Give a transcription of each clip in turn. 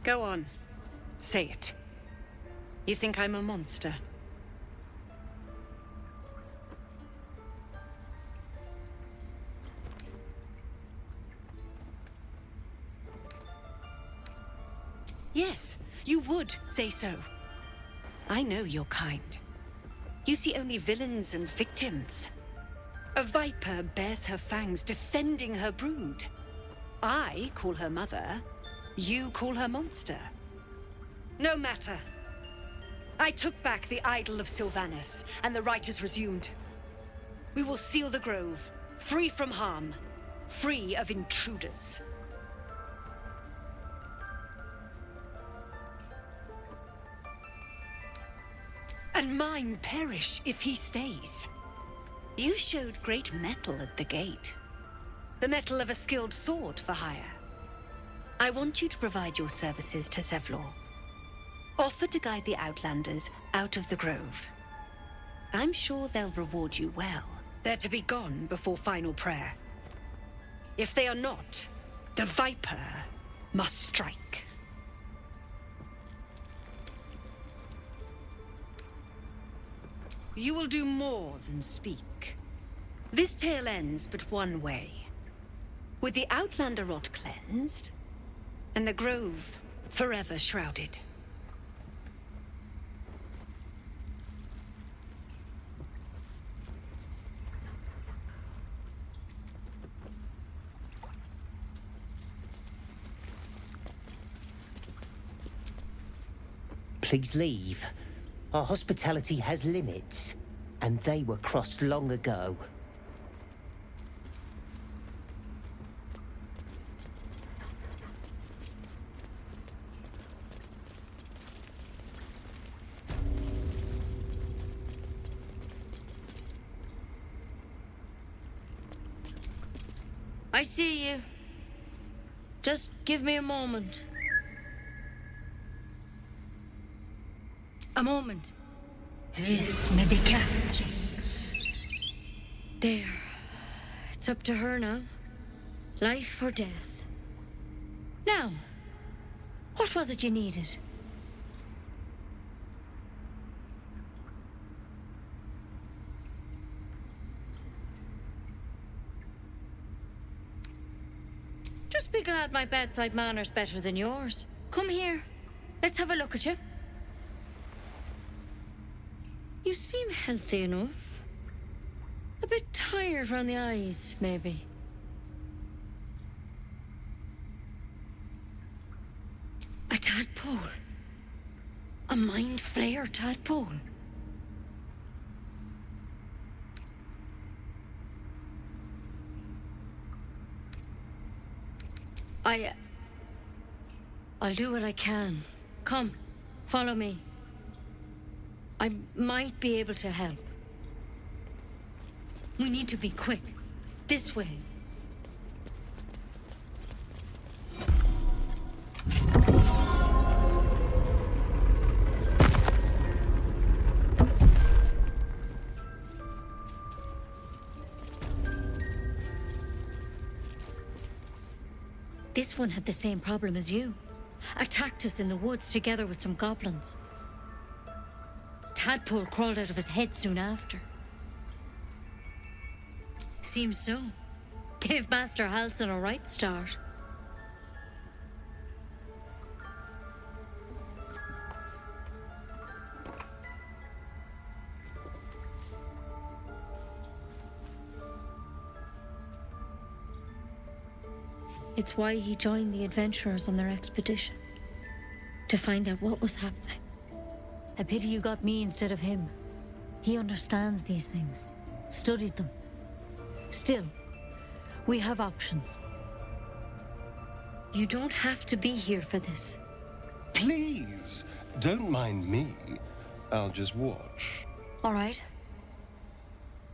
Go on. Say it. You think I'm a monster? Yes, you would say so. I know your kind. You see only villains and victims. A viper bears her fangs defending her brood. I call her mother. You call her monster. No matter. I took back the idol of Sylvanus, and the rite is resumed. We will seal the grove, free from harm, free of intruders. And mine perish if he stays. You showed great mettle at the gate. The mettle of a skilled sword for hire. I want you to provide your services to Zevlor. Offer to guide the Outlanders out of the grove. I'm sure they'll reward you well. They're to be gone before final prayer. If they are not, the Viper must strike. You will do more than speak. This tale ends but one way. With the Outlander rot cleansed, and the grove forever shrouded. Please leave. Our hospitality has limits, and they were crossed long ago. I see you. Just give me a moment. A moment. This medicatrix. There. It's up to her now. Life or death. Now, what was it you needed? Just be glad my bedside manner's better than yours. Come here. Let's have a look at you. You seem healthy enough. A bit tired round the eyes, maybe. A tadpole. A mind flayer tadpole. I'll do what I can. Come, follow me. I might be able to help. We need to be quick. This way. This one had the same problem as you. Attacked us in the woods together with some goblins. Tadpole crawled out of his head soon after. Seems so. Gave Master Halson a right start. It's why he joined the adventurers on their expedition. To find out what was happening. A pity you got me instead of him. He understands these things. Studied them. Still, we have options. You don't have to be here for this. Please, don't mind me. I'll just watch. All right.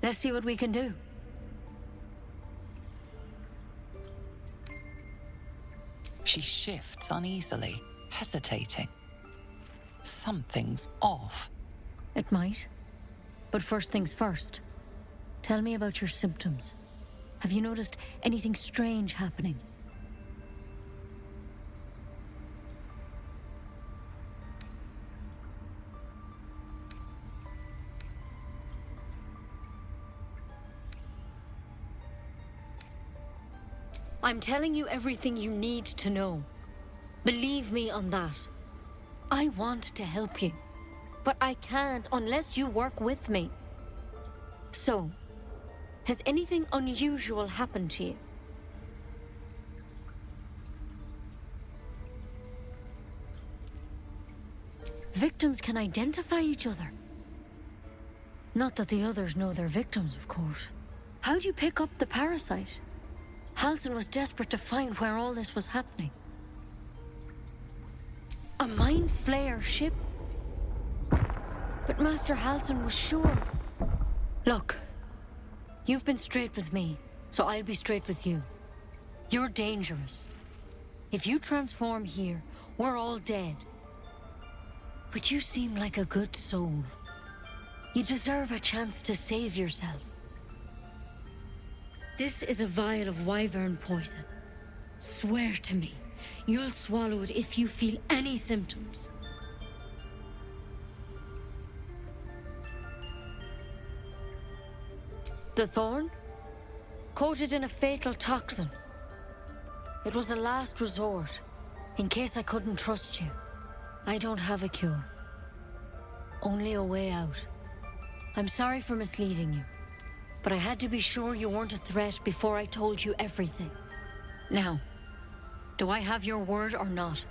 Let's see what we can do. She shifts uneasily, hesitating. Something's off. It might. But first things first. Tell me about your symptoms. Have you noticed anything strange happening? I'm telling you everything you need to know. Believe me on that. I want to help you, but I can't unless you work with me. So, has anything unusual happened to you? Victims can identify each other. Not that the others know they're victims, of course. How'd you pick up the parasite? Halsin was desperate to find where all this was happening. A mind flayer ship? But Master Halsin was sure. Look, you've been straight with me, so I'll be straight with you. You're dangerous. If you transform here, we're all dead. But you seem like a good soul. You deserve a chance to save yourself. This is a vial of wyvern poison. Swear to me, you'll swallow it if you feel any symptoms. The thorn? Coated in a fatal toxin. It was a last resort, in case I couldn't trust you. I don't have a cure. Only a way out. I'm sorry for misleading you, but I had to be sure you weren't a threat before I told you everything. Now, do I have your word or not?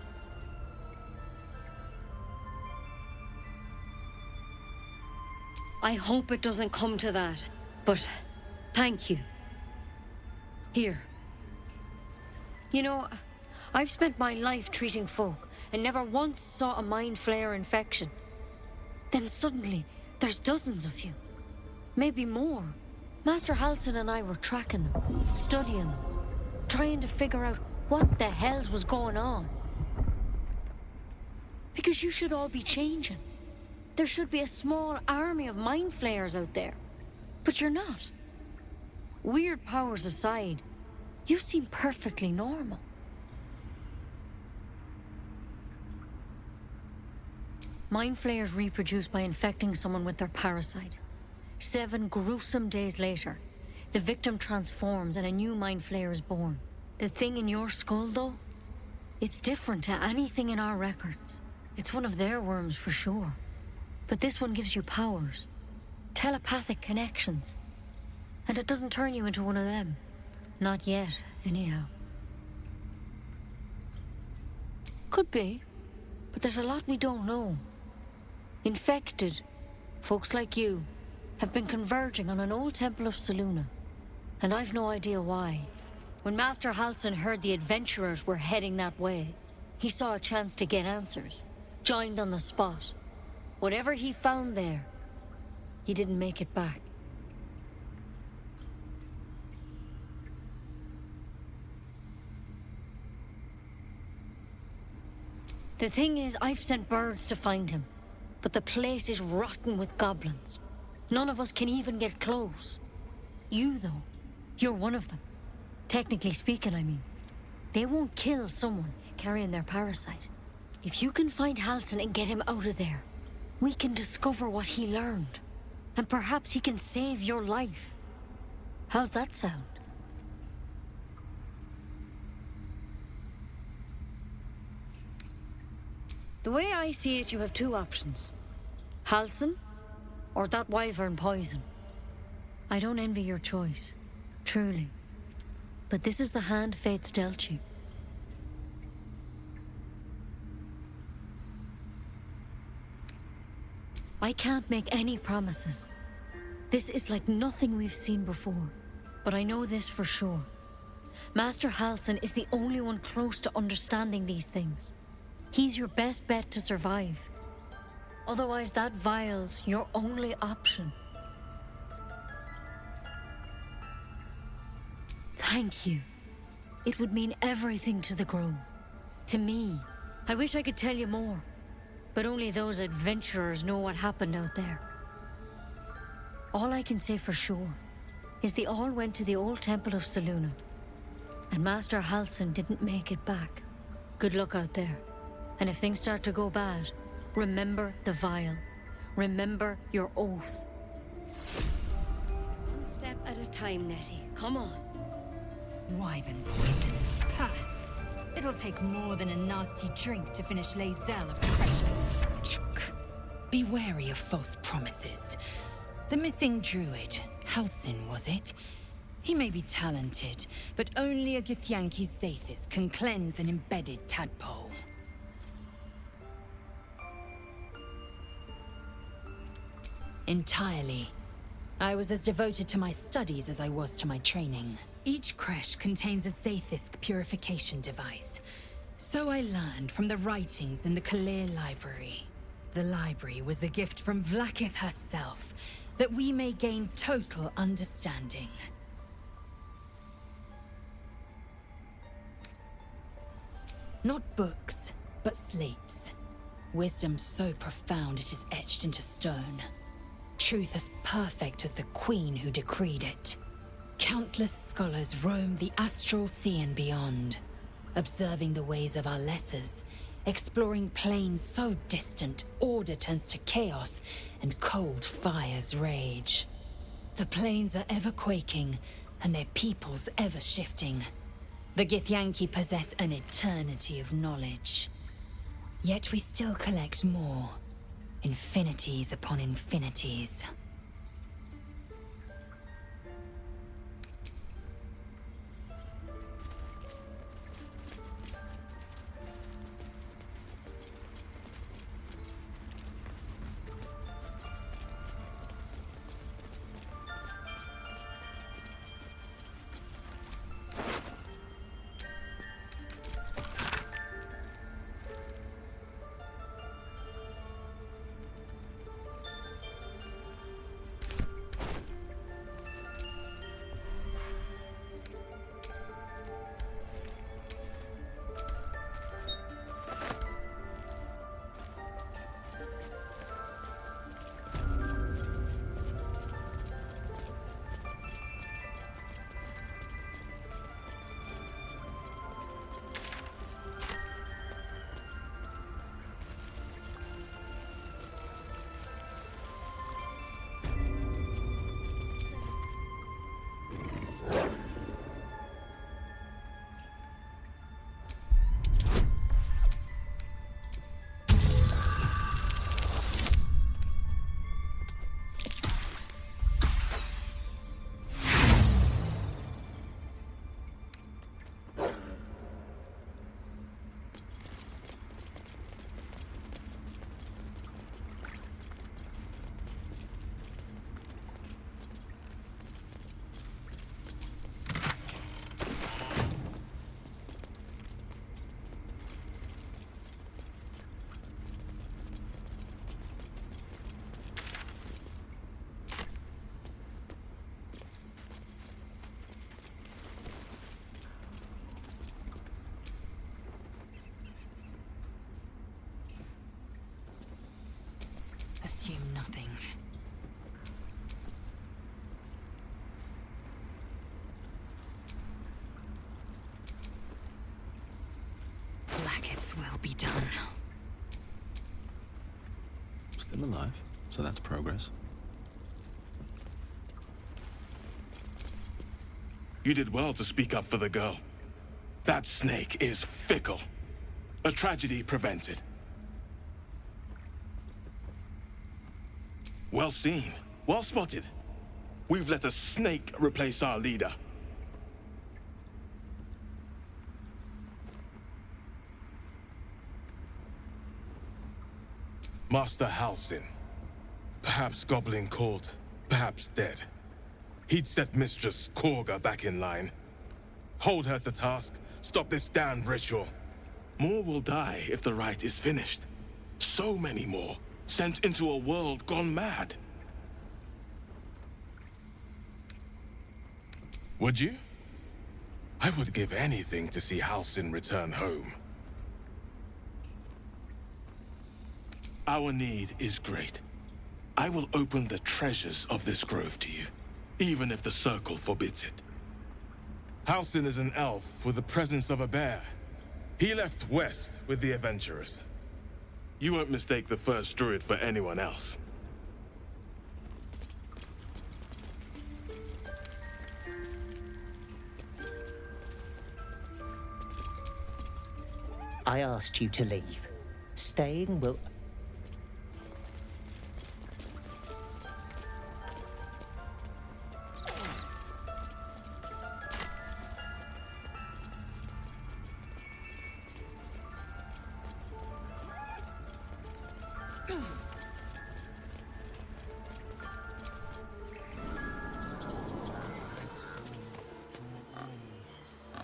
I hope it doesn't come to that, but thank you. Here. You know, I've spent my life treating folk and never once saw a mind flayer infection. Then suddenly, there's dozens of you. Maybe more. Master Halsin and I were tracking them, studying them, trying to figure out what the hells was going on. Because you should all be changing. There should be a small army of mind flayers out there. But you're not. Weird powers aside, you seem perfectly normal. Mind flayers reproduce by infecting someone with their parasite. 7 gruesome days later, the victim transforms and a new mind flayer is born. The thing in your skull, though, it's different to anything in our records. It's one of their worms for sure. But this one gives you powers, telepathic connections. And it doesn't turn you into one of them. Not yet, anyhow. Could be, but there's a lot we don't know. Infected, folks like you, have been converging on an old temple of Selûne, and I've no idea why. When Master Halsin heard the adventurers were heading that way, he saw a chance to get answers, joined on the spot. Whatever he found there, he didn't make it back. The thing is, I've sent birds to find him, but the place is rotten with goblins. None of us can even get close. You, though, you're one of them. Technically speaking, I mean. They won't kill someone carrying their parasite. If you can find Halsin and get him out of there, we can discover what he learned. And perhaps he can save your life. How's that sound? The way I see it, you have 2 options. Halsin, or that wyvern poison. I don't envy your choice, truly. But this is the hand fate's dealt you. I can't make any promises. This is like nothing we've seen before. But I know this for sure. Master Halsin is the only one close to understanding these things. He's your best bet to survive. Otherwise, that vial's your only option. Thank you. It would mean everything to the Grove. To me. I wish I could tell you more. But only those adventurers know what happened out there. All I can say for sure is they all went to the old temple of Selûne. And Master Halsin didn't make it back. Good luck out there. And if things start to go bad, remember the vial. Remember your oath. One step at a time, Nettie. Come on. Wyvern poison. Ha! It'll take more than a nasty drink to finish Lae'zel of Pressure. Chuk. Be wary of false promises. The missing druid, Halsin, was it? He may be talented, but only a Githyanki Zathis can cleanse an embedded tadpole. Entirely. I was as devoted to my studies as I was to my training. Each creche contains a Zathis purification device. So I learned from the writings in the Kalir Library. The library was a gift from Vlaakith herself, that we may gain total understanding. Not books, but slates. Wisdom so profound it is etched into stone. Truth as perfect as the queen who decreed it. Countless scholars roam the astral sea and beyond, observing the ways of our lessers, exploring planes so distant order turns to chaos and cold fires rage. The planes are ever quaking, and their peoples ever shifting. The Githyanki possess an eternity of knowledge. Yet we still collect more. Infinities upon infinities. Assume nothing. Blackets will be done. Still alive, so that's progress. You did well to speak up for the girl. That snake is fickle. A tragedy prevented. Well seen. Well spotted. We've let a snake replace our leader. Master Halsin. Perhaps goblin caught, perhaps dead. He'd set Mistress Korga back in line. Hold her to task, stop this damned ritual. More will die if the rite is finished. So many more, sent into a world gone mad. Would you? I would give anything to see Halsin return home. Our need is great. I will open the treasures of this grove to you, even if the Circle forbids it. Halsin is an elf with the presence of a bear. He left west with the adventurers. You won't mistake the first druid for anyone else. I asked you to leave. Staying will...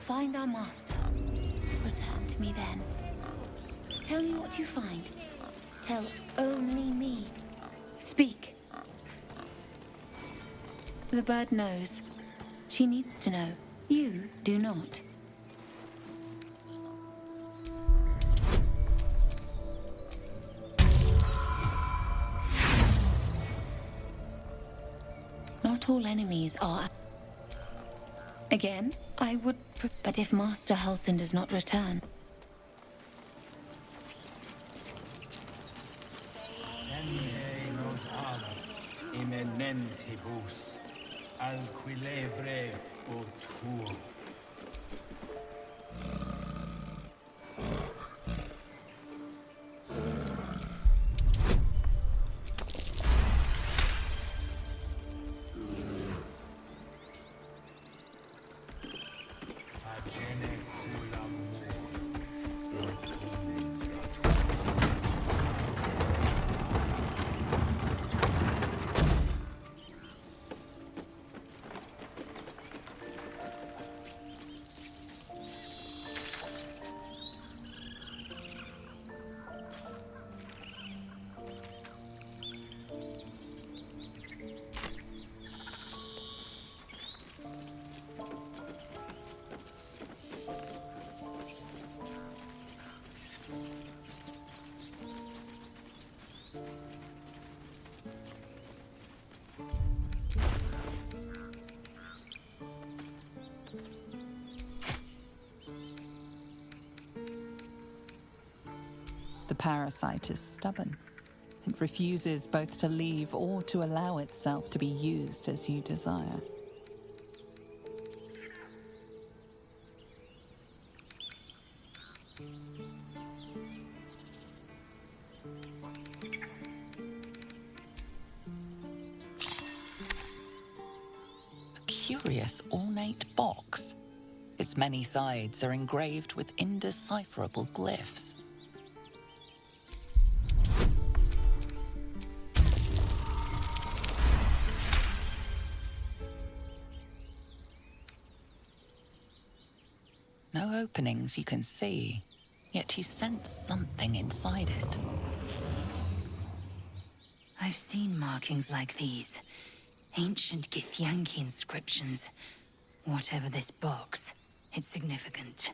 Find our master. Return to me then. Tell me what you find. Tell only me. Speak. The bird knows. She needs to know. You do not. Not all enemies are... Again, I would... But if Master Halsin does not return... The parasite is stubborn. It refuses both to leave or to allow itself to be used as you desire. A curious ornate box. Its many sides are engraved with indecipherable glyphs. No openings you can see, yet you sense something inside it. I've seen markings like these. Ancient Githyanki inscriptions. Whatever this box, it's significant.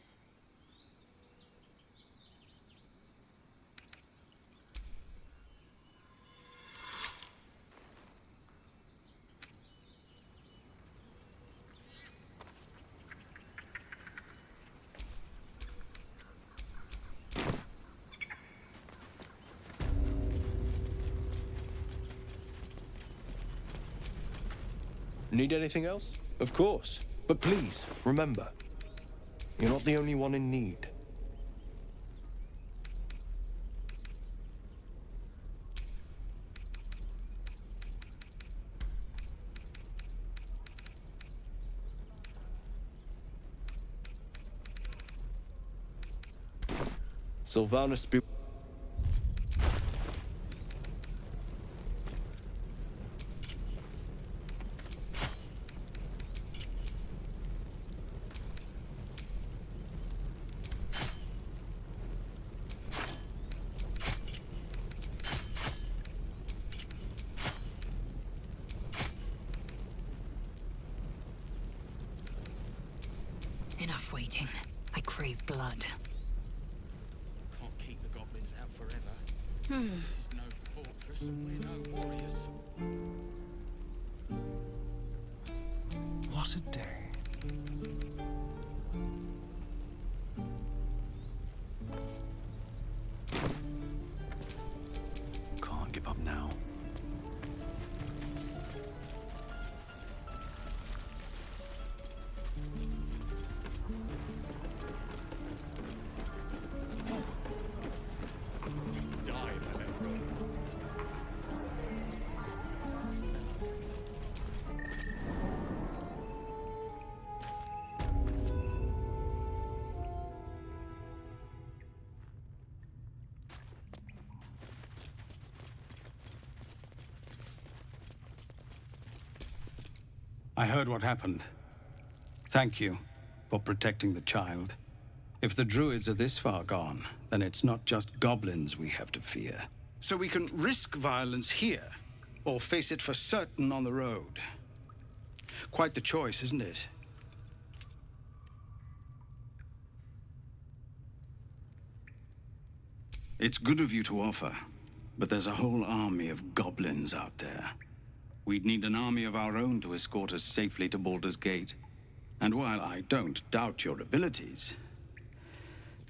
Need anything else? Of course. But please, remember, you're not the only one in need. Sylvanus be... Enough waiting. I crave blood. Can't keep the goblins out forever. This is no fortress and we're no warriors. What a day. Can't give up now. I heard what happened. Thank you for protecting the child. If the druids are this far gone, then it's not just goblins we have to fear. So we can risk violence here, or face it for certain on the road. Quite the choice, isn't it? It's good of you to offer, but there's a whole army of goblins out there. We'd need an army of our own to escort us safely to Baldur's Gate. And while I don't doubt your abilities,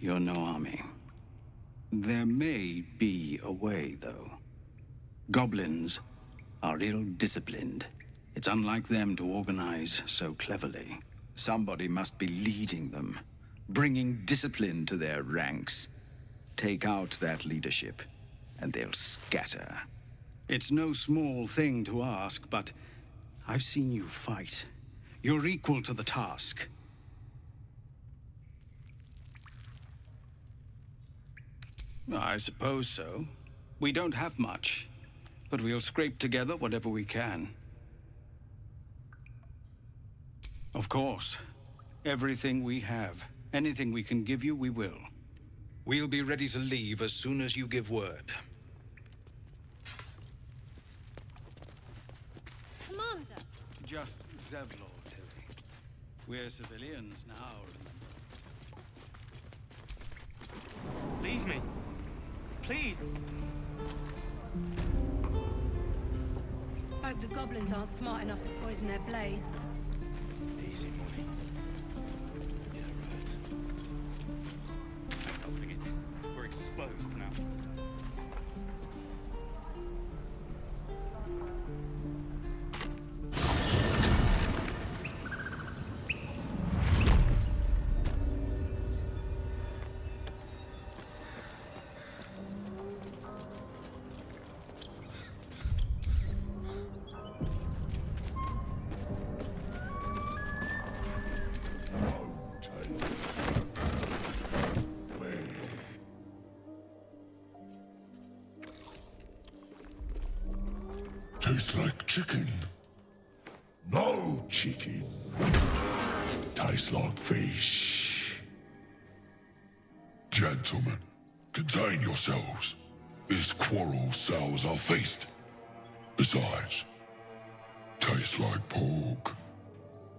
you're no army. There may be a way, though. Goblins are ill-disciplined. It's unlike them to organize so cleverly. Somebody must be leading them, bringing discipline to their ranks. Take out that leadership, and they'll scatter. It's no small thing to ask, but I've seen you fight. You're equal to the task. I suppose so. We don't have much, but we'll scrape together whatever we can. Of course. Everything we have. Anything we can give you, we will. We'll be ready to leave as soon as you give word. Commander! Just Zevlor, Tilly. We're civilians now, remember? Leave me. Please. Hope the goblins aren't smart enough to poison their blades. Easy money. Yeah, right. Don't forget, we're exposed now. Tastes like chicken. No chicken. Tastes like fish. Gentlemen, contain yourselves. This quarrel sours our feast. Besides, tastes like pork.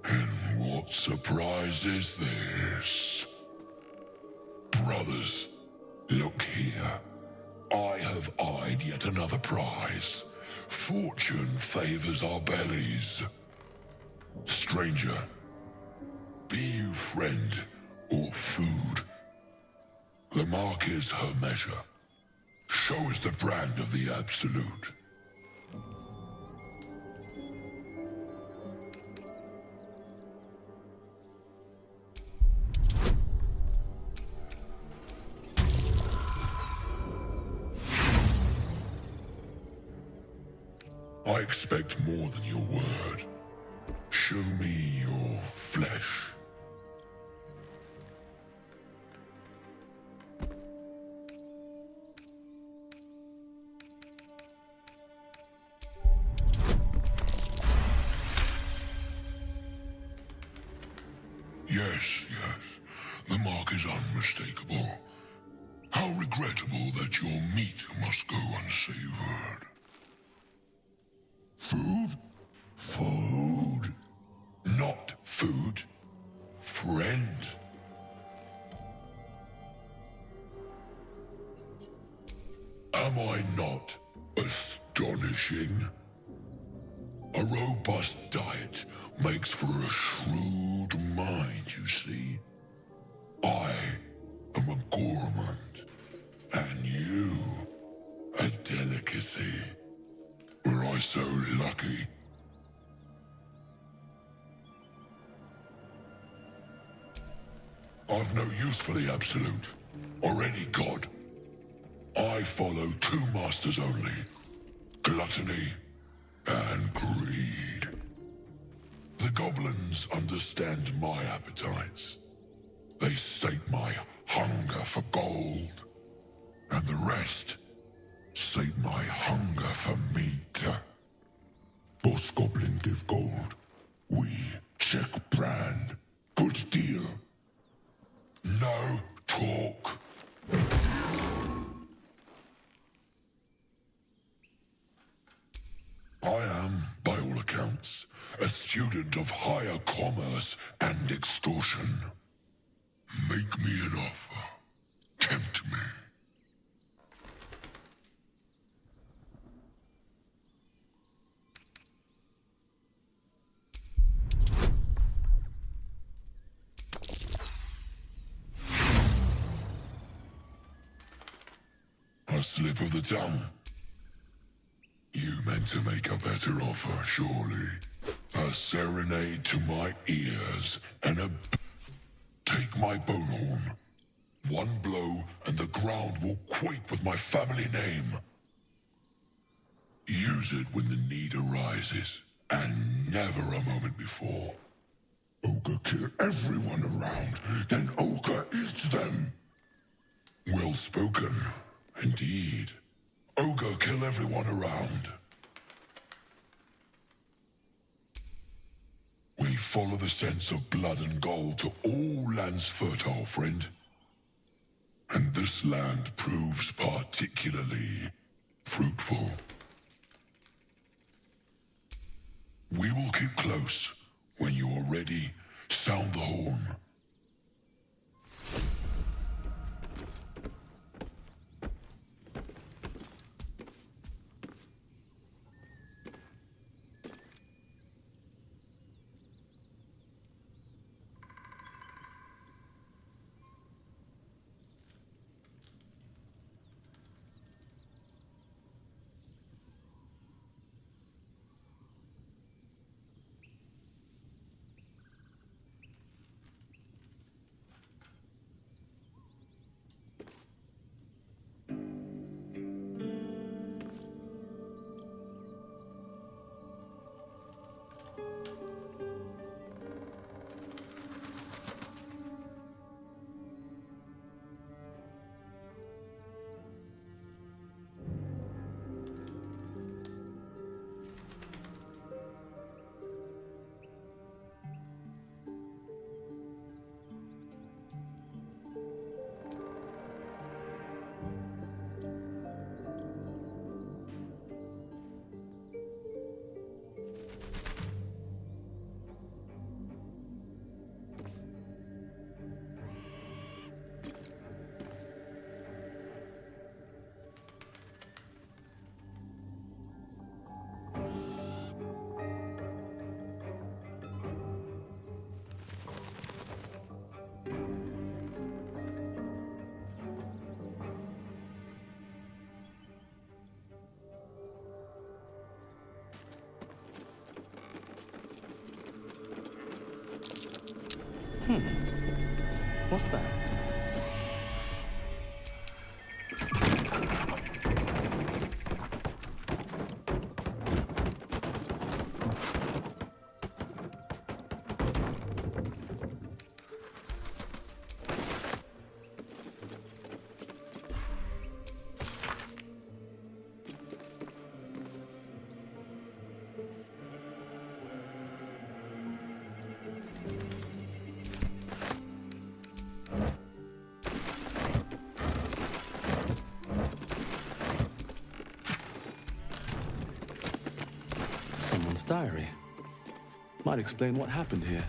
And what surprise is this? Brothers, look here. I have eyed yet another prize. Fortune favors our bellies. Stranger, be you friend or food. The mark is her measure. Show us the brand of the absolute. I expect more than your word. Show me your flesh. Yes, yes. The mark is unmistakable. How regrettable that your meat must go unsavored. Food? Food. Not food. Friend. Am I not astonishing? A robust diet makes for a shrewd mind, you see. I am a gourmand, and you a delicacy. Were I so lucky? I've no use for the Absolute, or any god. I follow two masters only, gluttony and greed. The goblins understand my appetites. They sate my hunger for gold, and the rest sate my hunger for meat. Boss goblin give gold, we a student of higher commerce and extortion. Make me an offer. Tempt me. A slip of the tongue. You meant to make a better offer, surely. A serenade to my ears and take my bone horn. One blow and the ground will quake with my family name. Use it when the need arises, and never a moment before. Ogre kill everyone around, then Ogre eats them. Well spoken, indeed. Ogre kill everyone around. We follow the sense of blood and gold to all lands fertile, friend. And this land proves particularly fruitful. We will keep close. When you are ready, sound the horn. What's that? Someone's diary. Might explain what happened here.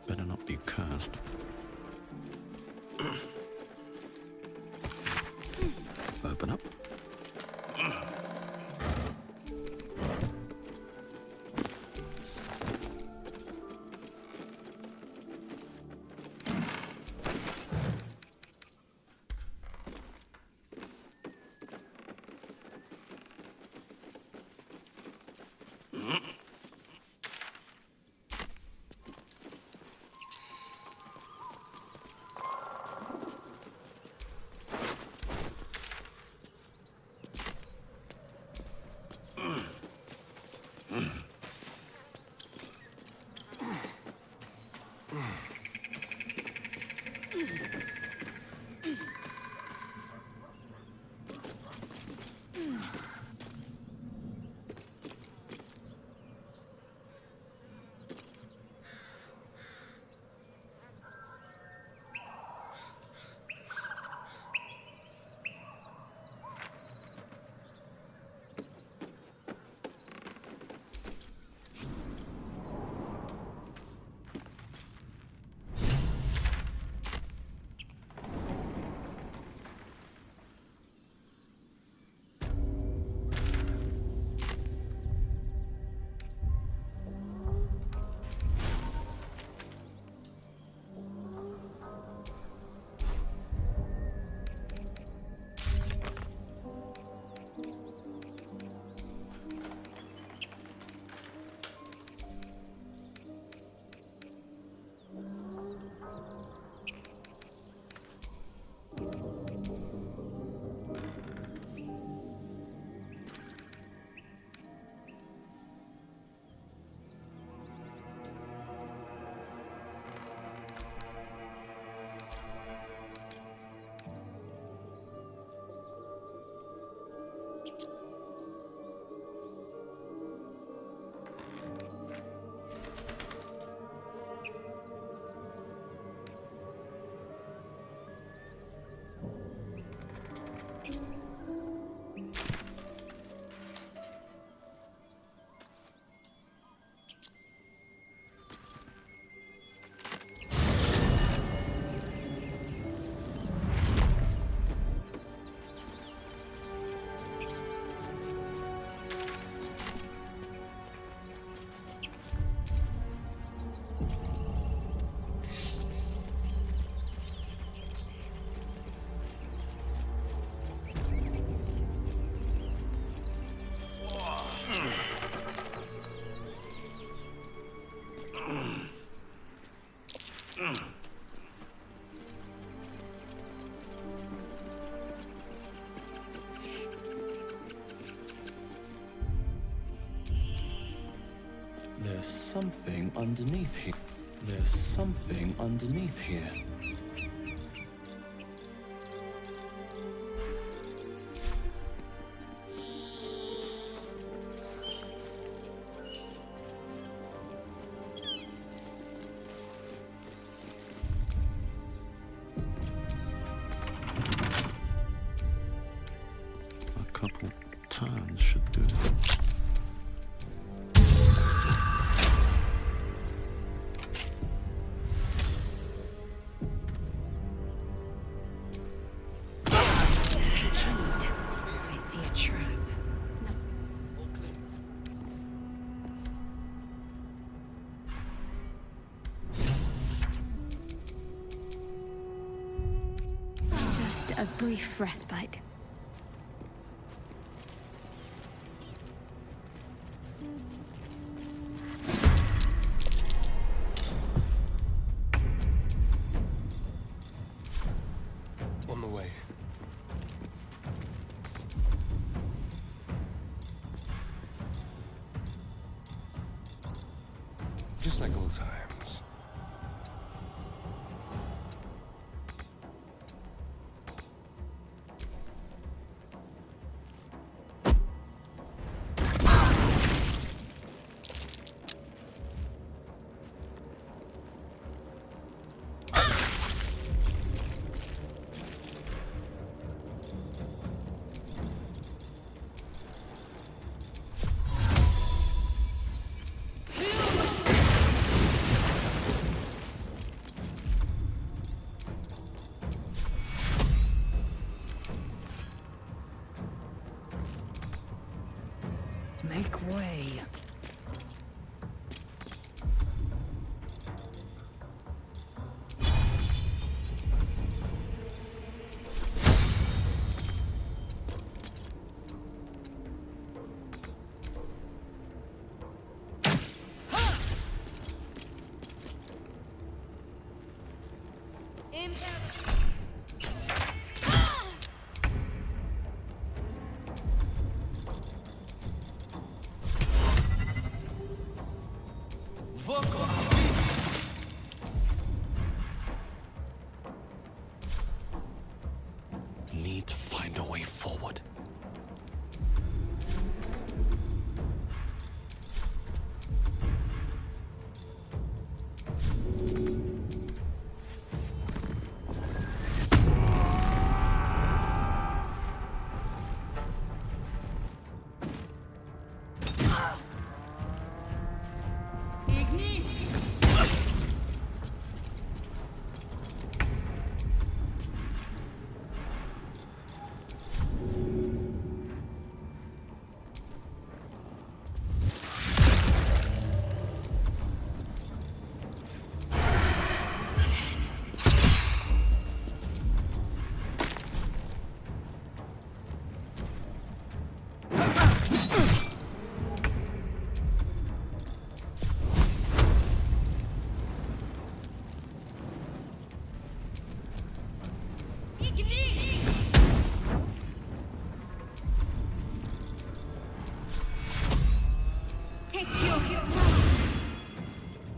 Better not be cursed. Open up. There's something underneath here. There's something underneath here. A couple turns should do it. A brief respite. On the way. Just like old times. Make way. Need to find a way forward.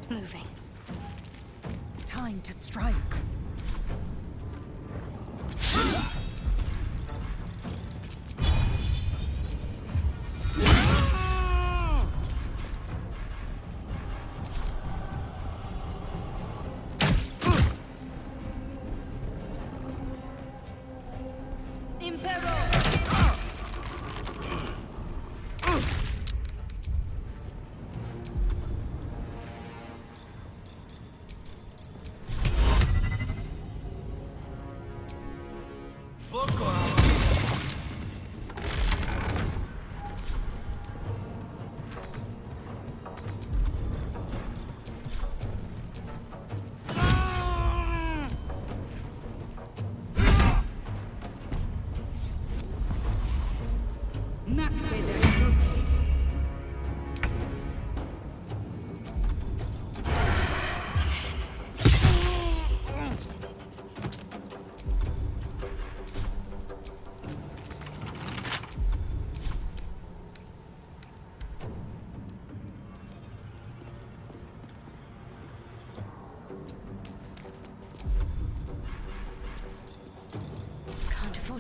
Moving. Time to strike.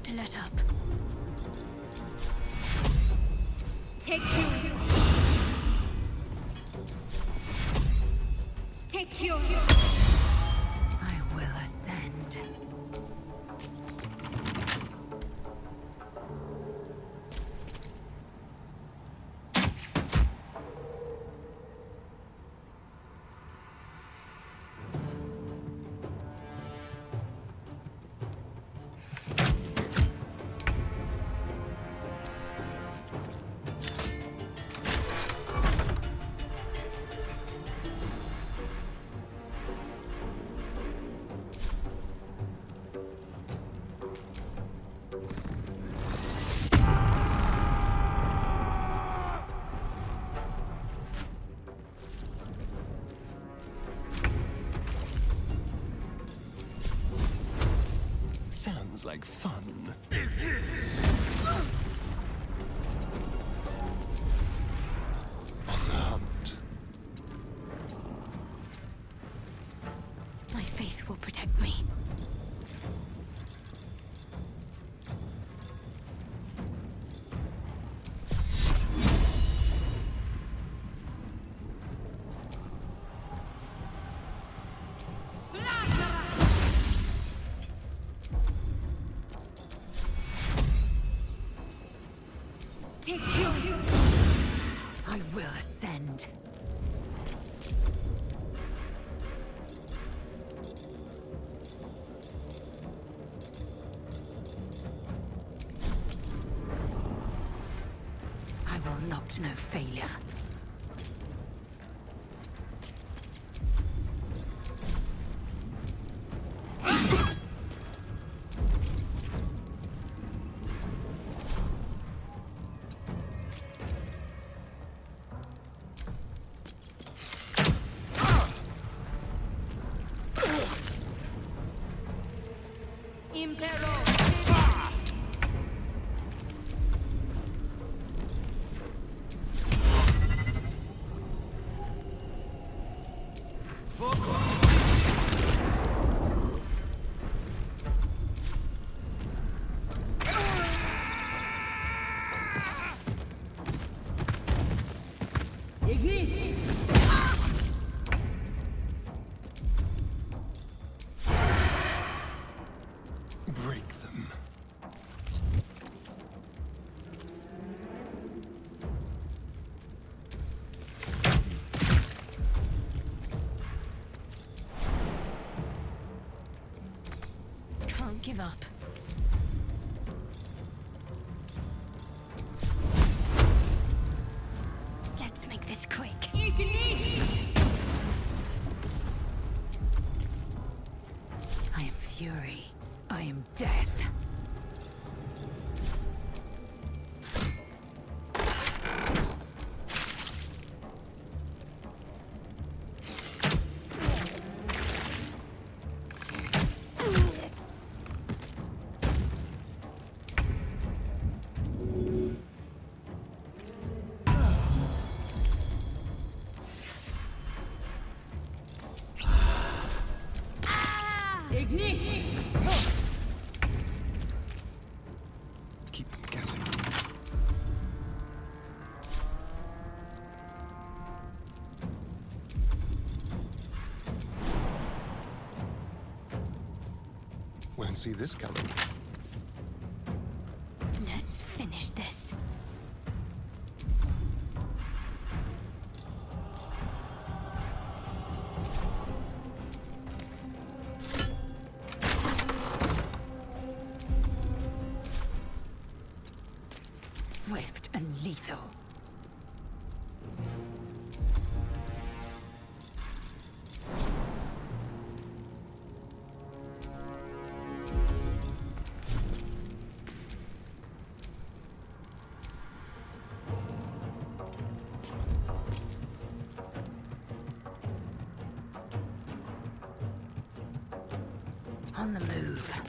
to let up. Take you. Take you. I will ascend. Sounds like fun. On the hunt. My faith will protect me. Take you. I will ascend. I will not know failure. Break them. Can't give up. Let's make this quick. I am fury. I am death. Keep them guessing. Won't see this coming. Let's finish this. Swift and lethal. On the move.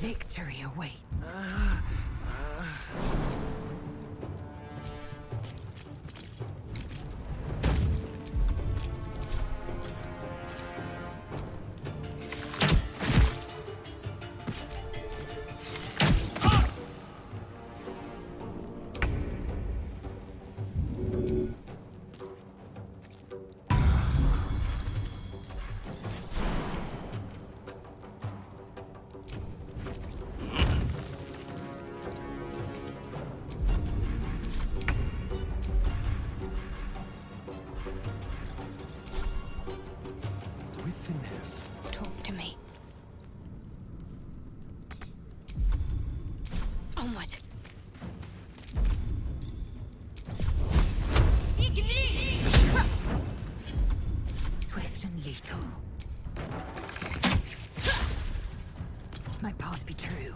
Victory awaits. Talk to me. Onward. Swift and lethal. My path be true.